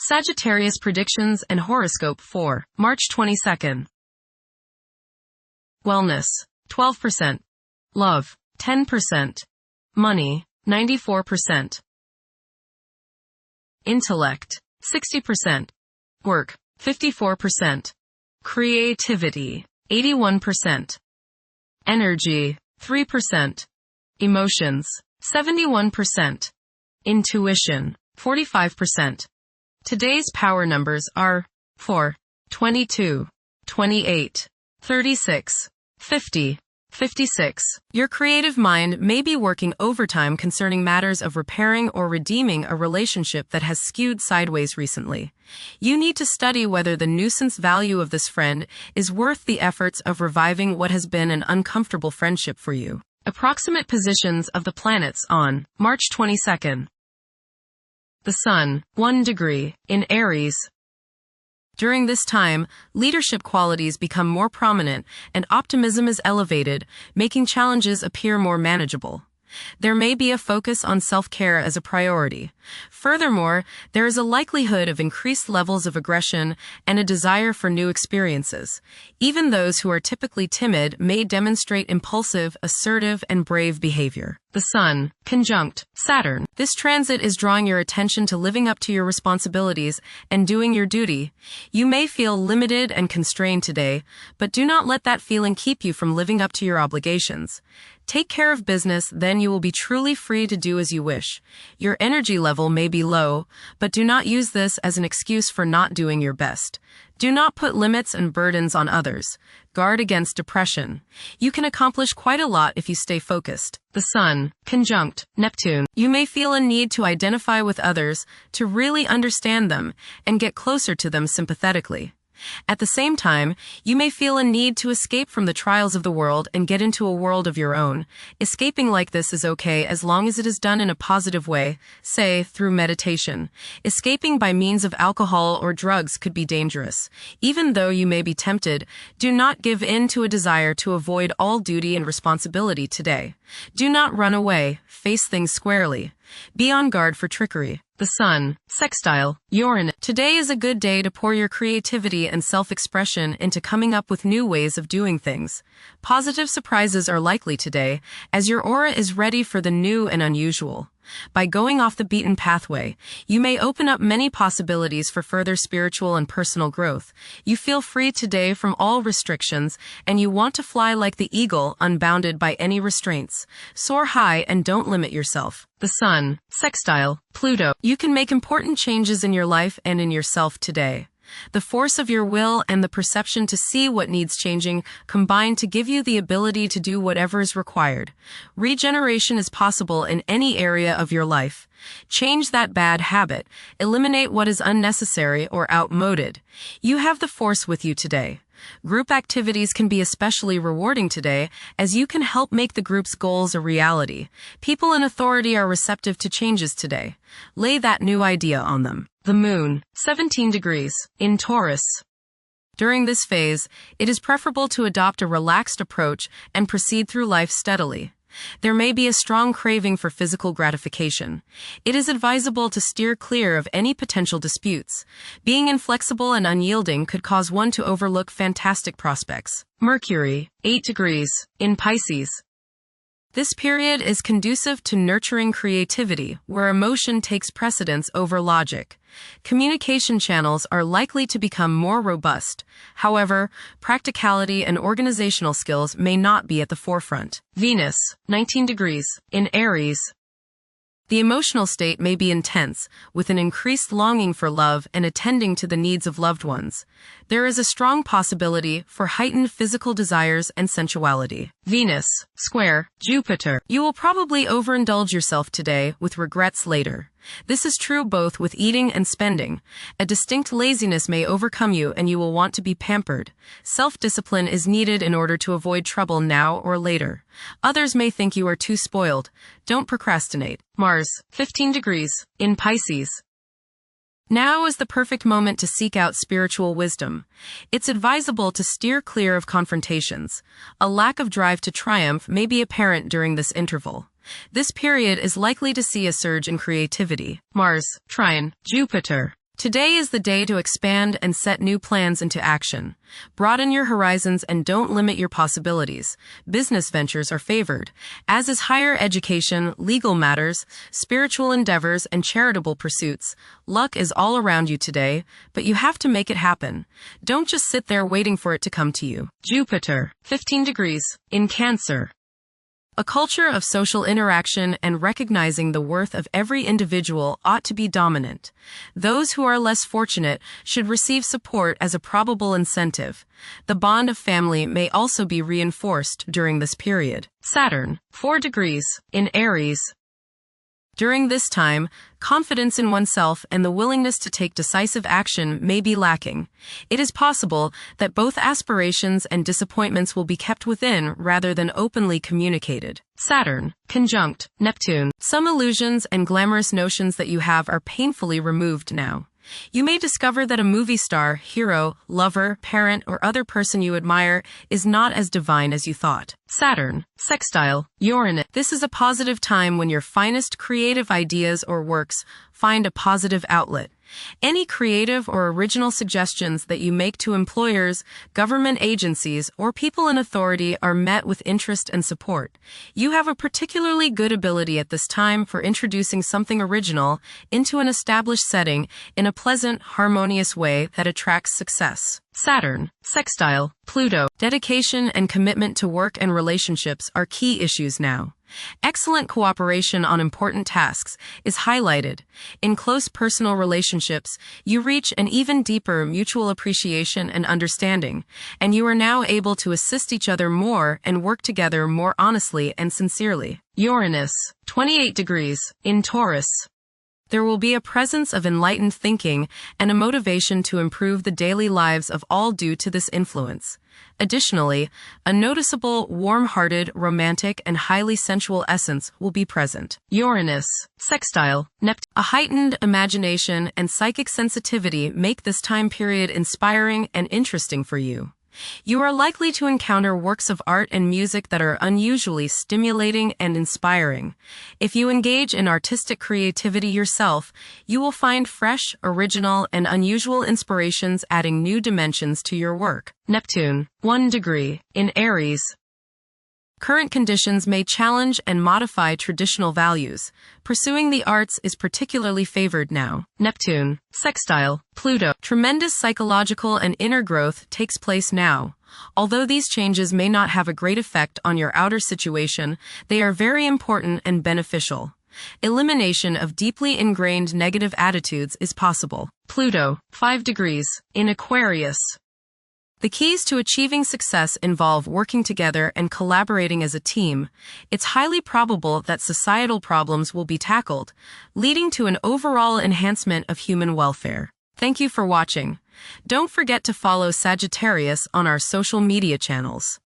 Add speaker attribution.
Speaker 1: Sagittarius predictions and horoscope for March 22nd. Wellness, 12%. Love, 10%. Money, 94%. Intellect, 60%. Work, 54%. Creativity, 81%. Energy, 3%. Emotions, 71%. Intuition, 45%. Today's power numbers are 4, 22, 28, 36, 50, 56. Your creative mind may be working overtime concerning matters of repairing or redeeming a relationship that has skewed sideways recently. You need to study whether the nuisance value of this friend is worth the efforts of reviving what has been an uncomfortable friendship for you. Approximate positions of the planets on March 22nd. The Sun, 1 degree, in Aries. During this time, leadership qualities become more prominent and optimism is elevated, making challenges appear more manageable. There may be a focus on self-care as a priority. Furthermore, there is a likelihood of increased levels of aggression and a desire for new experiences. Even those who are typically timid may demonstrate impulsive, assertive, and brave behavior. The Sun, conjunct Saturn. This transit is drawing your attention to living up to your responsibilities and doing your duty. You may feel limited and constrained today, but do not let that feeling keep you from living up to your obligations. Take care of business, then you will be truly free to do as you wish. Your energy level may be low, but do not use this as an excuse for not doing your best. Do not put limits and burdens on others. Guard against depression. You can accomplish quite a lot if you stay focused. The Sun, conjunct Neptune. You may feel a need to identify with others, to really understand them, and get closer to them sympathetically. At the same time, you may feel a need to escape from the trials of the world and get into a world of your own. Escaping like this is okay as long as it is done in a positive way, say, through meditation. Escaping by means of alcohol or drugs could be dangerous. Even though you may be tempted, do not give in to a desire to avoid all duty and responsibility today. Do not run away, face things squarely. Be on guard for trickery. The Sun, sextile Uranus. Today is a good day to pour your creativity and self-expression into coming up with new ways of doing things. Positive surprises are likely today, as your aura is ready for the new and unusual. By going off the beaten pathway, you may open up many possibilities for further spiritual and personal growth. You feel free today from all restrictions, and you want to fly like the eagle, unbounded by any restraints. Soar high and don't limit yourself. The Sun, sextile Pluto. You can make important changes in your life and in yourself today. The force of your will and the perception to see what needs changing combine to give you the ability to do whatever is required. Regeneration is possible in any area of your life. Change that bad habit. Eliminate what is unnecessary or outmoded. You have the force with you today. Group activities can be especially rewarding today, as you can help make the group's goals a reality. People in authority are receptive to changes today. Lay that new idea on them. The Moon, 17 degrees, in Taurus. During this phase, it is preferable to adopt a relaxed approach and proceed through life steadily. There may be a strong craving for physical gratification. It is advisable to steer clear of any potential disputes. Being inflexible and unyielding could cause one to overlook fantastic prospects. Mercury, 8 degrees, in Pisces. This period is conducive to nurturing creativity, where emotion takes precedence over logic. Communication channels are likely to become more robust. However, practicality and organizational skills may not be at the forefront. Venus, 19 degrees, in Aries. The emotional state may be intense, with an increased longing for love and attending to the needs of loved ones. There is a strong possibility for heightened physical desires and sensuality. Venus, square Jupiter. You will probably overindulge yourself today with regrets later. This is true both with eating and spending. A distinct laziness may overcome you and you will want to be pampered. Self-discipline is needed in order to avoid trouble now or later. Others may think you are too spoiled. Don't procrastinate. Mars, 15 degrees, in Pisces. Now is the perfect moment to seek out spiritual wisdom. It's advisable to steer clear of confrontations. A lack of drive to triumph may be apparent during this interval. This period is likely to see a surge in creativity. Mars, trine Jupiter. Today is the day to expand and set new plans into action. Broaden your horizons and don't limit your possibilities. Business ventures are favored, as is higher education, legal matters, spiritual endeavors, and charitable pursuits. Luck is all around you today, but you have to make it happen. Don't just sit there waiting for it to come to you. Jupiter, 15 degrees, in Cancer. A culture of social interaction and recognizing the worth of every individual ought to be dominant. Those who are less fortunate should receive support as a probable incentive. The bond of family may also be reinforced during this period. Saturn, 4 degrees, in Aries. During this time, confidence in oneself and the willingness to take decisive action may be lacking. It is possible that both aspirations and disappointments will be kept within rather than openly communicated. Saturn, conjunct Neptune. Some illusions and glamorous notions that you have are painfully removed now. You may discover that a movie star, hero, lover, parent, or other person you admire is not as divine as you thought. Saturn, sextile Uranus. This is a positive time when your finest creative ideas or works find a positive outlet. Any creative or original suggestions that you make to employers, government agencies, or people in authority are met with interest and support. You have a particularly good ability at this time for introducing something original into an established setting in a pleasant, harmonious way that attracts success. Saturn, sextile Pluto. Dedication and commitment to work and relationships are key issues now. Excellent cooperation on important tasks is highlighted. In close personal relationships, you reach an even deeper mutual appreciation and understanding, and you are now able to assist each other more and work together more honestly and sincerely. Uranus, 28 degrees, in Taurus. There will be a presence of enlightened thinking and a motivation to improve the daily lives of all due to this influence. Additionally, a noticeable, warm-hearted, romantic, and highly sensual essence will be present. Uranus, sextile Neptune. A heightened imagination and psychic sensitivity make this time period inspiring and interesting for you. You are likely to encounter works of art and music that are unusually stimulating and inspiring. If you engage in artistic creativity yourself, you will find fresh, original, and unusual inspirations adding new dimensions to your work. Neptune, 1 degree, in Aries. Current conditions may challenge and modify traditional values. Pursuing the arts is particularly favored now. Neptune, sextile Pluto. Tremendous psychological and inner growth takes place now. Although these changes may not have a great effect on your outer situation, they are very important and beneficial. Elimination of deeply ingrained negative attitudes is possible. Pluto, 5 degrees, in Aquarius. The keys to achieving success involve working together and collaborating as a team. It's highly probable that societal problems will be tackled, leading to an overall enhancement of human welfare. Thank you for watching. Don't forget to follow Sagittarius on our social media channels.